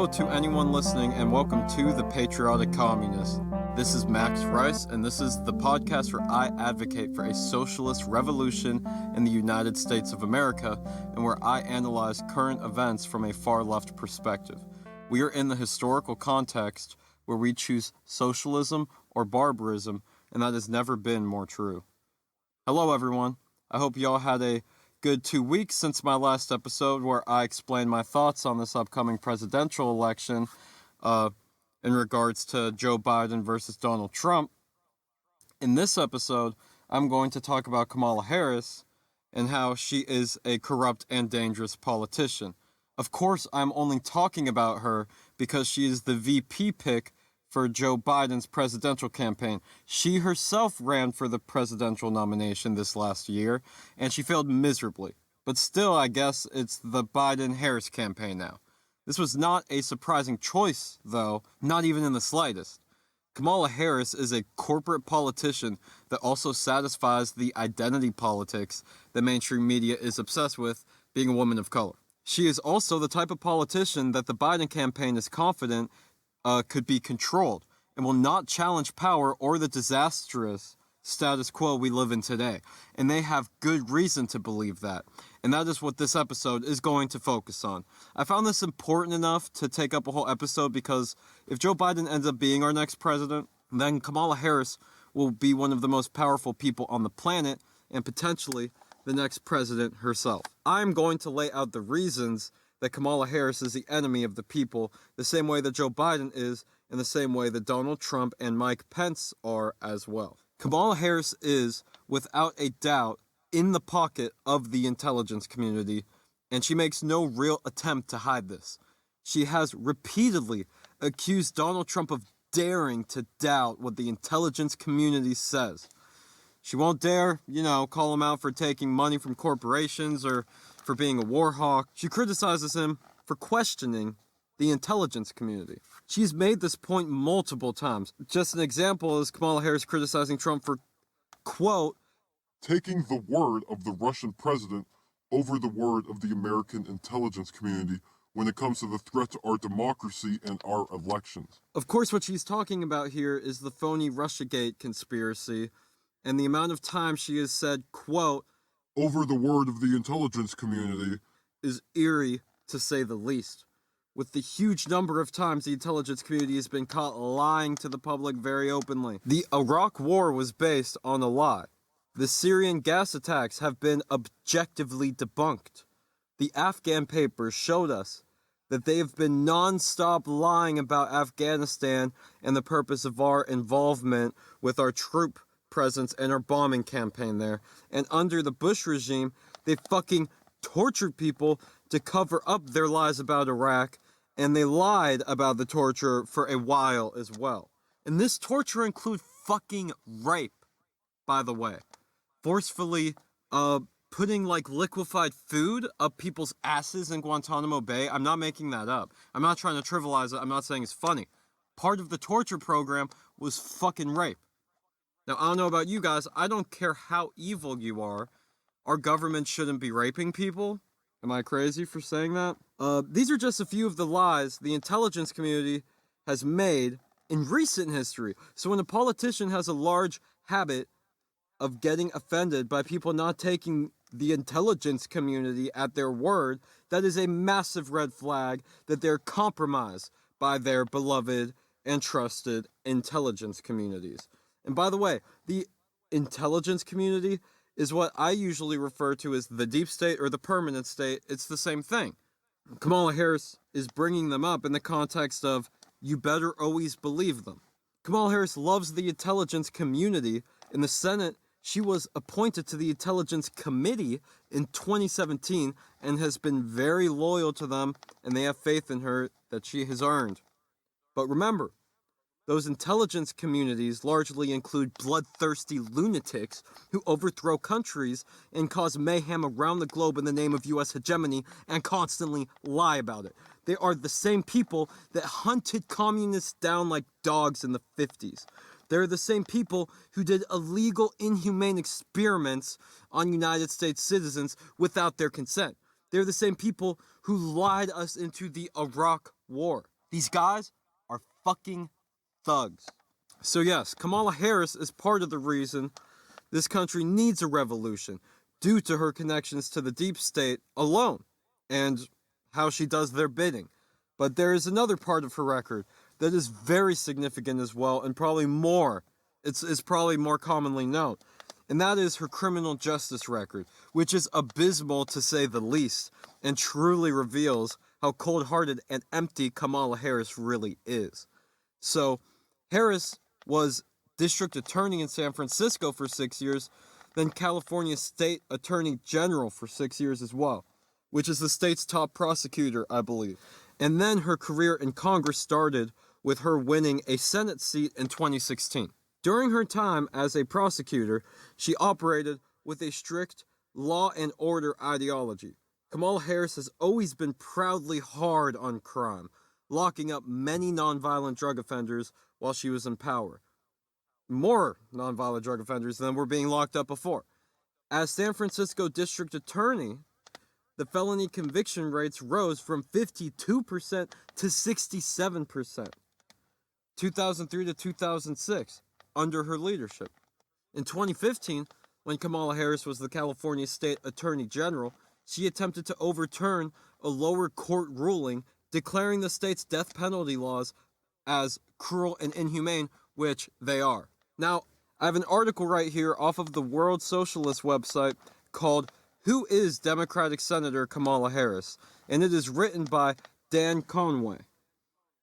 Hello to anyone listening, and welcome to The Patriotic Communist. This is Max Rice, and this is the podcast where I advocate for a socialist revolution in the United States of America, and where I analyze current events from a far-left perspective. We are in the historical context where we choose socialism or barbarism, and that has never been more true. Hello, everyone. I hope y'all had a good 2 weeks since my last episode where I explained my thoughts on this upcoming presidential election in regards to Joe Biden versus Donald Trump. In this episode, I'm going to talk about Kamala Harris and how she is a corrupt and dangerous politician. Of course, I'm only talking about her because she is the VP pick for Joe Biden's presidential campaign. She herself ran for the presidential nomination this last year, and she failed miserably. But still, I guess it's the Biden-Harris campaign now. This was not a surprising choice, though, not even in the slightest. Kamala Harris is a corporate politician that also satisfies the identity politics that mainstream media is obsessed with, being a woman of color. She is also the type of politician that the Biden campaign is confident could be controlled and will not challenge power or the disastrous status quo we live in today. And they have good reason to believe that. And that is what this episode is going to focus on. I found this important enough to take up a whole episode because if Joe Biden ends up being our next president, then Kamala Harris will be one of the most powerful people on the planet and potentially the next president herself. I'm going to lay out the reasons that Kamala Harris is the enemy of the people, the same way that Joe Biden is, and the same way that Donald Trump and Mike Pence are as well. Kamala Harris is, without a doubt, in the pocket of the intelligence community, and she makes no real attempt to hide this. She has repeatedly accused Donald Trump of daring to doubt what the intelligence community says. She won't dare, call him out for taking money from corporations or for being a war hawk. She criticizes him for questioning the intelligence community. She's made this point multiple times. Just an example is Kamala Harris criticizing Trump for, quote, taking the word of the Russian president over the word of the American intelligence community when it comes to the threat to our democracy and our elections. Of course, what she's talking about here is the phony Russiagate conspiracy and the amount of time she has said, quote, over the word of the intelligence community is eerie, to say the least. With the huge number of times the intelligence community has been caught lying to the public very openly. The Iraq War was based on a lie. The Syrian gas attacks have been objectively debunked. The Afghan papers showed us that they have been non-stop lying about Afghanistan and the purpose of our involvement with our troop presence and our bombing campaign there. And under the Bush regime, they fucking tortured people to cover up their lies about Iraq, and they lied about the torture for a while as well. And this torture includes fucking rape, by the way. Forcefully putting liquefied food up people's asses in Guantanamo Bay. I'm not making that up. I'm not trying to trivialize it. I'm not saying it's funny. Part of the torture program was fucking rape. Now, I don't know about you guys. I don't care how evil you are. Our government shouldn't be raping people. Am I crazy for saying that? These are just a few of the lies the intelligence community has made in recent history. So when a politician has a large habit of getting offended by people not taking the intelligence community at their word, that is a massive red flag that they're compromised by their beloved and trusted intelligence communities. And by the way, the intelligence community is what I usually refer to as the deep state or the permanent state. It's the same thing. Kamala Harris is bringing them up in the context of, you better always believe them. Kamala Harris loves the intelligence community. In the Senate, she was appointed to the Intelligence Committee in 2017 and has been very loyal to them, and they have faith in her that she has earned. But remember, those intelligence communities largely include bloodthirsty lunatics who overthrow countries and cause mayhem around the globe in the name of U.S. hegemony and constantly lie about it. They are the same people that hunted communists down like dogs in the 50s. They're the same people who did illegal, inhumane experiments on United States citizens without their consent. They're the same people who lied us into the Iraq War. These guys are fucking thugs. So yes, Kamala Harris is part of the reason this country needs a revolution due to her connections to the deep state alone and how she does their bidding. But there is another part of her record that is very significant as well, and probably more. It's probably more commonly known. And that is her criminal justice record, which is abysmal to say the least, and truly reveals how cold-hearted and empty Kamala Harris really is. So, Harris was district attorney in San Francisco for 6 years, then California State Attorney General for 6 years as well, which is the state's top prosecutor, I believe. And then her career in Congress started with her winning a Senate seat in 2016. During her time as a prosecutor, she operated with a strict law and order ideology. Kamala Harris has always been proudly hard on crime, locking up many nonviolent drug offenders while she was in power. More nonviolent drug offenders than were being locked up before. As San Francisco District Attorney, the felony conviction rates rose from 52% to 67%, 2003 to 2006, under her leadership. In 2015, when Kamala Harris was the California State Attorney General, she attempted to overturn a lower court ruling declaring the state's death penalty laws as cruel and inhumane, which they are. Now, I have an article right here off of the World Socialist website called Who is Democratic Senator Kamala Harris? And it is written by Dan Conway.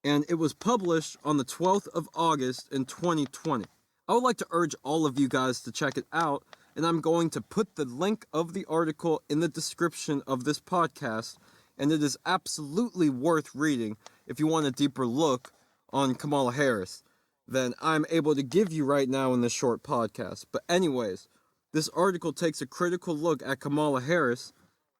And it was published on the 12th of August in 2020. I would like to urge all of you guys to check it out, and I'm going to put the link of the article in the description of this podcast, and it is absolutely worth reading if you want a deeper look on Kamala Harris than I'm able to give you right now in this short podcast. But anyways, this article takes a critical look at Kamala Harris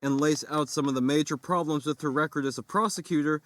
and lays out some of the major problems with her record as a prosecutor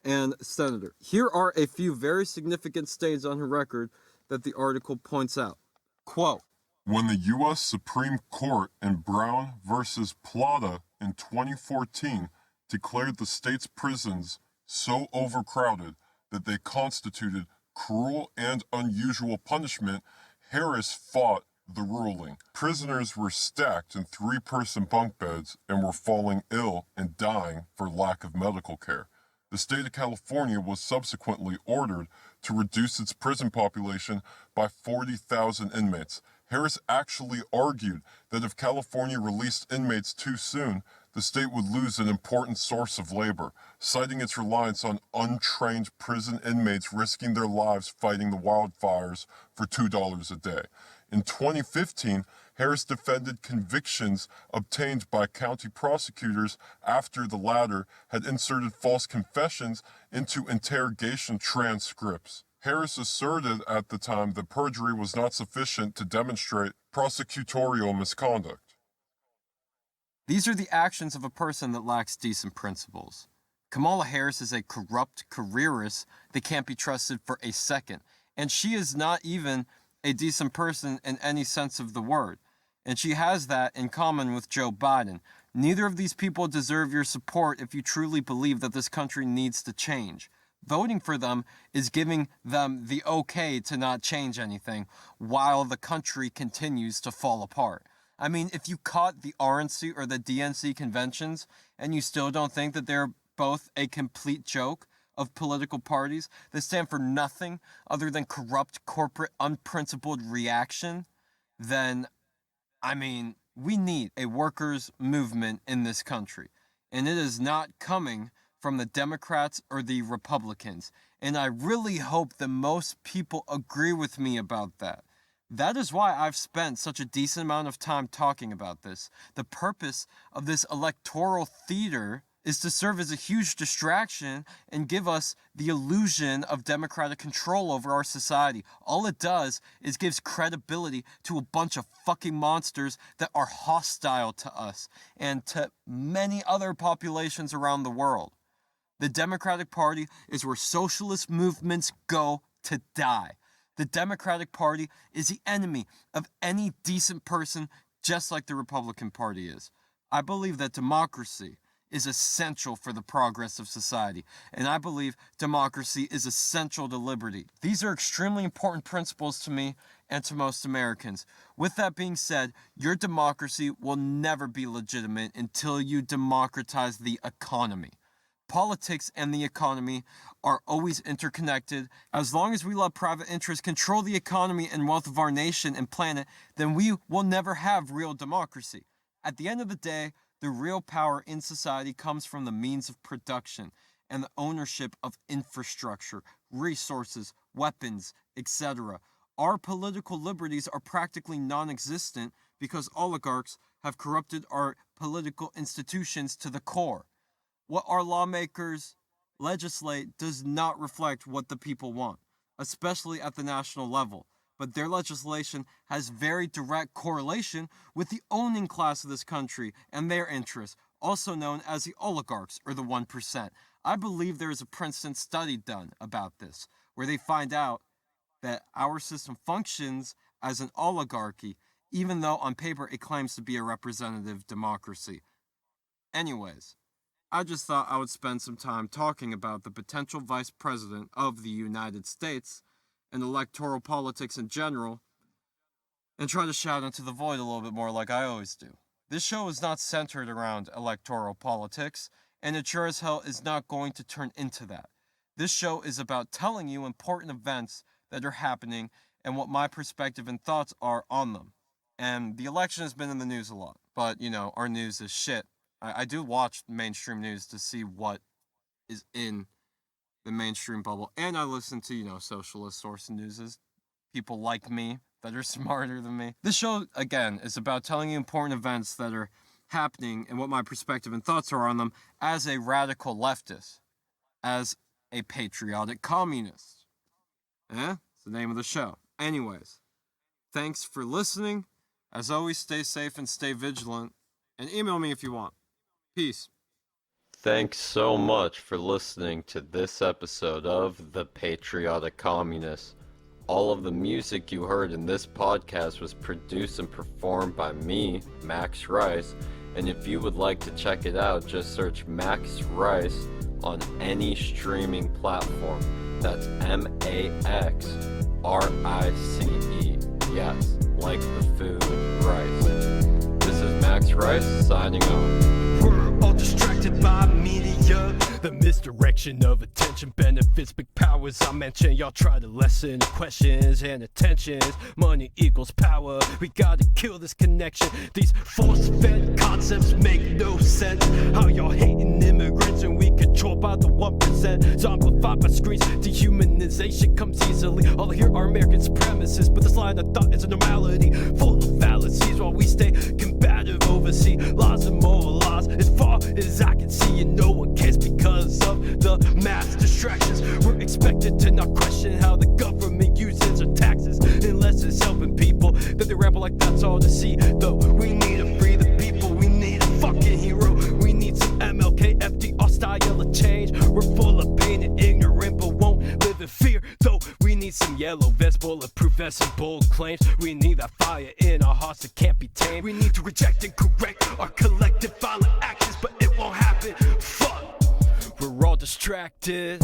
and senator. Here are a few very significant stains on her record that the article points out. Quote, When the U.S. Supreme Court in Brown versus Plata in 2014 declared the state's prisons so overcrowded that they constituted cruel and unusual punishment, Harris fought the ruling. Prisoners were stacked in three-person bunk beds and were falling ill and dying for lack of medical care. The state of California was subsequently ordered to reduce its prison population by 40,000 inmates. Harris actually argued that if California released inmates too soon, the state would lose an important source of labor, citing its reliance on untrained prison inmates risking their lives fighting the wildfires for $2 a day. In 2015, Harris defended convictions obtained by county prosecutors after the latter had inserted false confessions into interrogation transcripts. Harris asserted at the time that perjury was not sufficient to demonstrate prosecutorial misconduct. These are the actions of a person that lacks decent principles. Kamala Harris is a corrupt careerist that can't be trusted for a second, and she is not even a decent person in any sense of the word. And she has that in common with Joe Biden. Neither of these people deserve your support if you truly believe that this country needs to change. Voting for them is giving them the okay to not change anything while the country continues to fall apart. I mean, if you caught the RNC or the DNC conventions and you still don't think that they're both a complete joke of political parties that stand for nothing other than corrupt, corporate, unprincipled reaction, then, I mean, we need a workers' movement in this country. And it is not coming from the Democrats or the Republicans. And I really hope that most people agree with me about that. That is why I've spent such a decent amount of time talking about this. The purpose of this electoral theater is to serve as a huge distraction and give us the illusion of democratic control over our society. All it does is gives credibility to a bunch of fucking monsters that are hostile to us and to many other populations around the world. The Democratic Party is where socialist movements go to die. The Democratic Party is the enemy of any decent person, just like the Republican Party is. I believe that democracy is essential for the progress of society, and I believe democracy is essential to liberty. These are extremely important principles to me and to most Americans. With that being said, your democracy will never be legitimate until you democratize the economy. Politics and the economy are always interconnected. As long as we let private interests control the economy and wealth of our nation and planet, then we will never have real democracy. At the end of the day, the real power in society comes from the means of production and the ownership of infrastructure, resources, weapons, etc. Our political liberties are practically non-existent because oligarchs have corrupted our political institutions to the core. What our lawmakers legislate does not reflect what the people want, especially at the national level. But their legislation has very direct correlation with the owning class of this country and their interests, also known as the oligarchs or the 1%. I believe there is a Princeton study done about this, where they find out that our system functions as an oligarchy, even though on paper it claims to be a representative democracy. Anyways, I just thought I would spend some time talking about the potential vice president of the United States and electoral politics in general, and try to shout into the void a little bit more like I always do. This show is not centered around electoral politics, and it sure as hell is not going to turn into that. This show is about telling you important events that are happening and what my perspective and thoughts are on them. And the election has been in the news a lot, but, our news is shit. I do watch mainstream news to see what is in the mainstream bubble, and I listen to, socialist source news, people like me that are smarter than me. This show, again, is about telling you important events that are happening and what my perspective and thoughts are on them as a radical leftist, as a patriotic communist. It's the name of the show. Anyways, thanks for listening. As always, stay safe and stay vigilant, and email me if you want. Peace. Thanks so much for listening to this episode of The Patriotic Communist. All of the music you heard in this podcast was produced and performed by me, Max Rice, and if you would like to check it out, just search Max Rice on any streaming platform. That's MAXRICE. Yes, like the food rice. This is Max Rice signing off. We're all distracted by media. The misdirection of attention benefits big powers I mentioned. Y'all try to lessen questions and attentions. Money equals power. We gotta kill this connection. These force-fed concepts make no sense. How y'all hating immigrants and we controlled by the 1%. Zombified by screens. Dehumanization comes easily. All I hear are American supremacists, but this line of thought is a normality, full of fallacies while we stay combative overseas. Laws and moral laws, as far as I can see, and no one cares because of the mass distractions. We're expected to not question how the government uses our taxes, unless it's helping people. Then they ramble like that's all to see. Though we need to free the people, we need a fucking hero. We need some MLK, FDR style of change. We're full of pain and ignorant, but won't live in fear. Though we need some yellow vests, bulletproof vests and bold claims. We need that fire in our hearts that can't be tamed. We need to reject and correct our collective violent actions, but it won't happen. Fuck, we're all distracted.